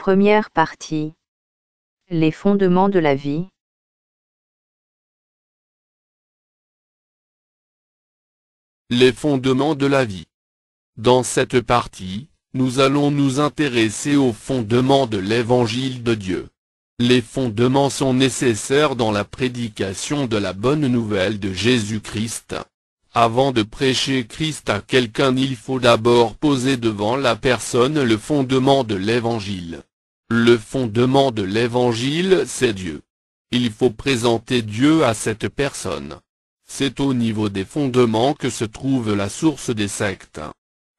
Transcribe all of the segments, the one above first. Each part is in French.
Première partie. Les fondements de la vie. Les fondements de la vie. Dans cette partie, nous allons nous intéresser aux fondements de l'Évangile de Dieu. Les fondements sont nécessaires dans la prédication de la bonne nouvelle de Jésus-Christ. Avant de prêcher Christ à quelqu'un, il faut d'abord poser devant la personne le fondement de l'Évangile. Le fondement de l'Évangile, c'est Dieu. Il faut présenter Dieu à cette personne. C'est au niveau des fondements que se trouve la source des sectes.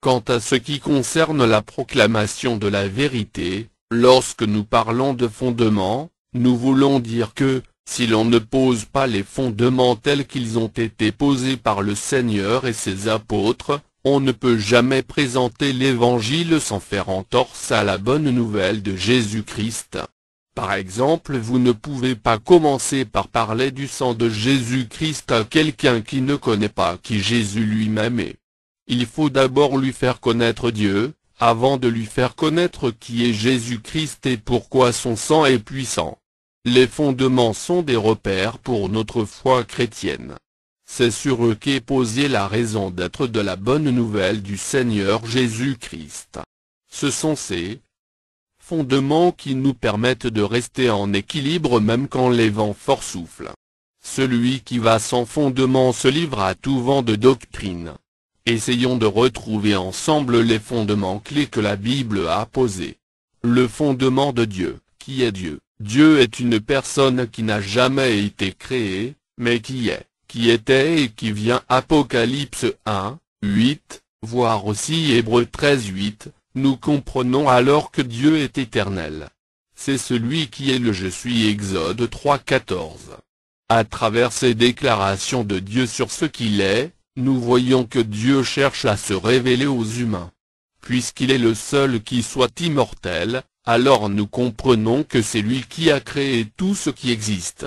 Quant à ce qui concerne la proclamation de la vérité, lorsque nous parlons de fondements, nous voulons dire que, si l'on ne pose pas les fondements tels qu'ils ont été posés par le Seigneur et ses apôtres, on ne peut jamais présenter l'Évangile sans faire entorse à la bonne nouvelle de Jésus-Christ. Par exemple, vous ne pouvez pas commencer par parler du sang de Jésus-Christ à quelqu'un qui ne connaît pas qui Jésus lui-même est. Il faut d'abord lui faire connaître Dieu, avant de lui faire connaître qui est Jésus-Christ et pourquoi son sang est puissant. Les fondements sont des repères pour notre foi chrétienne. C'est sur eux qu'est posée la raison d'être de la bonne nouvelle du Seigneur Jésus-Christ. Ce sont ces fondements qui nous permettent de rester en équilibre même quand les vents forts soufflent. Celui qui va sans fondement se livre à tout vent de doctrine. Essayons de retrouver ensemble les fondements clés que la Bible a posés. Le fondement de Dieu, qui est Dieu. Dieu est une personne qui n'a jamais été créée, mais qui est, qui était et qui vient. Apocalypse 1, 8, voire aussi Hébreux 13, 8, nous comprenons alors que Dieu est éternel. C'est celui qui est le Je suis. Exode 3, 14. À travers ces déclarations de Dieu sur ce qu'il est, nous voyons que Dieu cherche à se révéler aux humains. Puisqu'il est le seul qui soit immortel, alors nous comprenons que c'est lui qui a créé tout ce qui existe.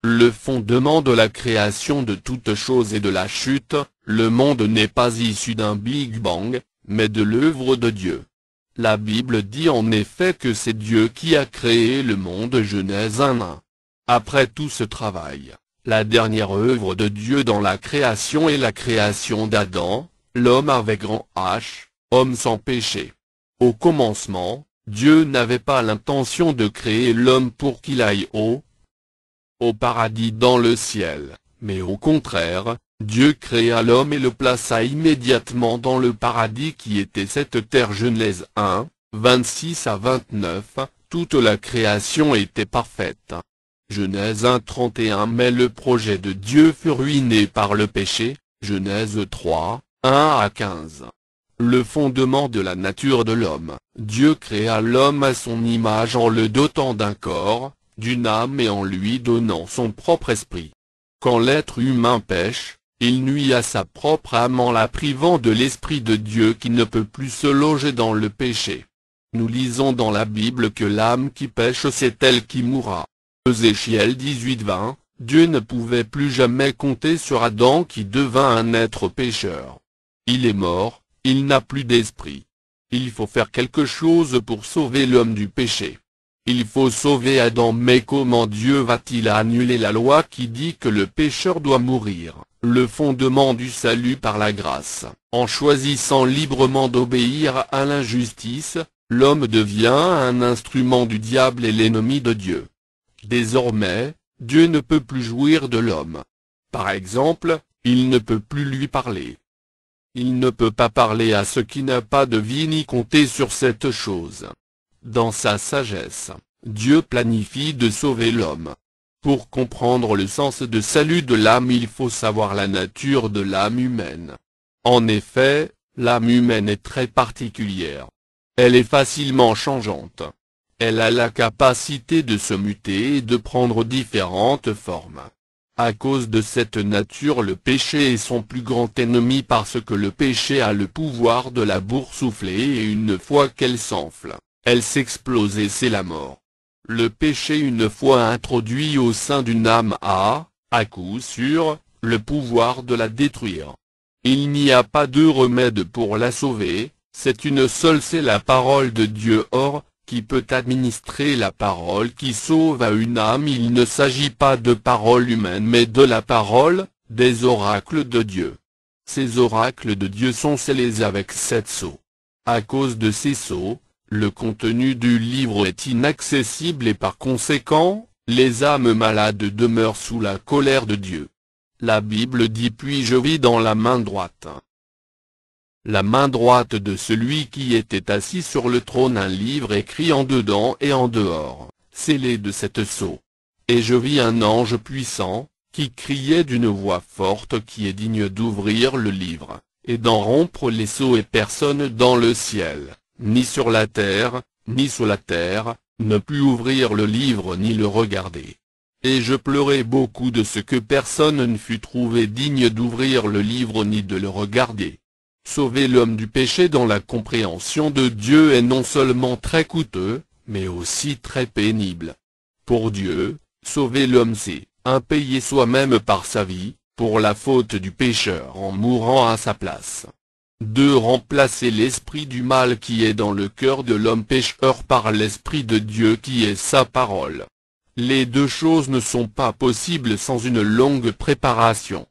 Le fondement de la création de toute chose et de la chute, le monde n'est pas issu d'un Big Bang, mais de l'œuvre de Dieu. La Bible dit en effet que c'est Dieu qui a créé le monde. Genèse 1:1. Après tout ce travail, la dernière œuvre de Dieu dans la création est la création d'Adam, l'homme avec grand H, homme sans péché. Au commencement, Dieu n'avait pas l'intention de créer l'homme pour qu'il aille au paradis dans le ciel, mais au contraire, Dieu créa l'homme et le plaça immédiatement dans le paradis qui était cette terre. Genèse 1, 26 à 29, toute la création était parfaite. Genèse 1, 31. Mais le projet de Dieu fut ruiné par le péché. Genèse 3, 1 à 15. Le fondement de la nature de l'homme. Dieu créa l'homme à son image en le dotant d'un corps, d'une âme et en lui donnant son propre esprit. Quand l'être humain pêche, il nuit à sa propre âme en la privant de l'esprit de Dieu qui ne peut plus se loger dans le péché. Nous lisons dans la Bible que l'âme qui pêche c'est elle qui mourra. Ézéchiel 18, 20, Dieu ne pouvait plus jamais compter sur Adam qui devint un être pécheur. Il est mort. Il n'a plus d'esprit. Il faut faire quelque chose pour sauver l'homme du péché. Il faut sauver Adam. Mais comment Dieu va-t-il annuler la loi qui dit que le pécheur doit mourir? Le fondement du salut par la grâce. En choisissant librement d'obéir à l'injustice, l'homme devient un instrument du diable et l'ennemi de Dieu. Désormais, Dieu ne peut plus jouir de l'homme. Par exemple, il ne peut plus lui parler. Il ne peut pas parler à ce qui n'a pas de vie ni compter sur cette chose. Dans sa sagesse, Dieu planifie de sauver l'homme. Pour comprendre le sens de salut de l'âme, il faut savoir la nature de l'âme humaine. En effet, l'âme humaine est très particulière. Elle est facilement changeante. Elle a la capacité de se muter et de prendre différentes formes. À cause de cette nature, le péché est son plus grand ennemi parce que le péché a le pouvoir de la boursoufler et une fois qu'elle s'enfle, elle s'explose et c'est la mort. Le péché une fois introduit au sein d'une âme a, à coup sûr, le pouvoir de la détruire. Il n'y a pas de remède pour la sauver, c'est une seule, c'est la parole de Dieu. Or, qui peut administrer la parole qui sauve à une âme. Il ne s'agit pas de parole humaine mais de la parole, des oracles de Dieu. Ces oracles de Dieu sont scellés avec 7 sceaux. À cause de ces sceaux, le contenu du livre est inaccessible et par conséquent, les âmes malades demeurent sous la colère de Dieu. La Bible dit: puis je vis dans la main droite. La main droite de celui qui était assis sur le trône un livre écrit en dedans et en dehors, scellé de 7 sceaux. Et je vis un ange puissant, qui criait d'une voix forte: qui est digne d'ouvrir le livre, et d'en rompre les sceaux? Et personne dans le ciel, ni sur la terre, ni sous la terre, ne put ouvrir le livre ni le regarder. Et je pleurais beaucoup de ce que personne ne fut trouvé digne d'ouvrir le livre ni de le regarder. Sauver l'homme du péché dans la compréhension de Dieu est non seulement très coûteux, mais aussi très pénible. Pour Dieu, sauver l'homme c'est payer soi-même par sa vie, pour la faute du pécheur en mourant à sa place. 2. Remplacer l'esprit du mal qui est dans le cœur de l'homme pécheur par l'esprit de Dieu qui est sa parole. Les deux choses ne sont pas possibles sans une longue préparation.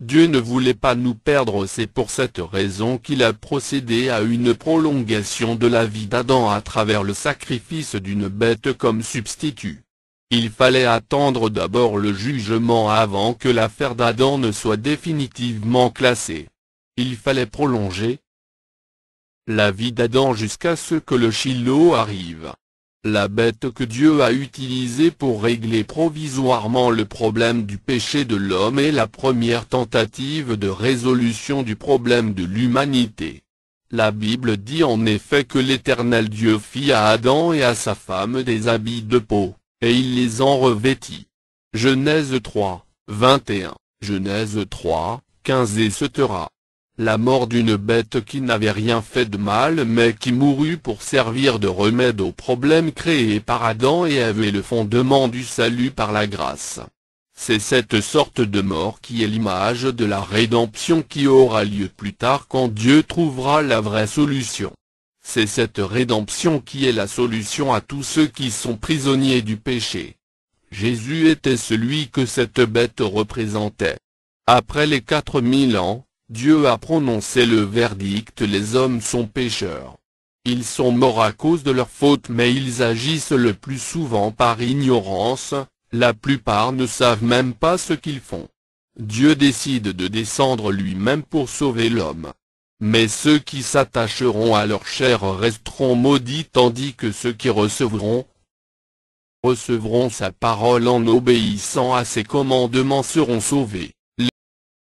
Dieu ne voulait pas nous perdre, c'est pour cette raison qu'il a procédé à une prolongation de la vie d'Adam à travers le sacrifice d'une bête comme substitut. Il fallait attendre d'abord le jugement avant que l'affaire d'Adam ne soit définitivement classée. Il fallait prolonger la vie d'Adam jusqu'à ce que le Shiloh arrive. La bête que Dieu a utilisée pour régler provisoirement le problème du péché de l'homme est la première tentative de résolution du problème de l'humanité. La Bible dit en effet que l'Éternel Dieu fit à Adam et à sa femme des habits de peau, et il les en revêtit. Genèse 3, 21, Genèse 3, 15 etc. La mort d'une bête qui n'avait rien fait de mal mais qui mourut pour servir de remède aux problèmes créés par Adam et Ève est le fondement du salut par la grâce. C'est cette sorte de mort qui est l'image de la rédemption qui aura lieu plus tard quand Dieu trouvera la vraie solution. C'est cette rédemption qui est la solution à tous ceux qui sont prisonniers du péché. Jésus était celui que cette bête représentait. Après les 4000 ans, Dieu a prononcé le verdict: les hommes sont pécheurs. Ils sont morts à cause de leurs fautes mais ils agissent le plus souvent par ignorance, la plupart ne savent même pas ce qu'ils font. Dieu décide de descendre lui-même pour sauver l'homme. Mais ceux qui s'attacheront à leur chair resteront maudits tandis que ceux qui recevront sa parole en obéissant à ses commandements seront sauvés.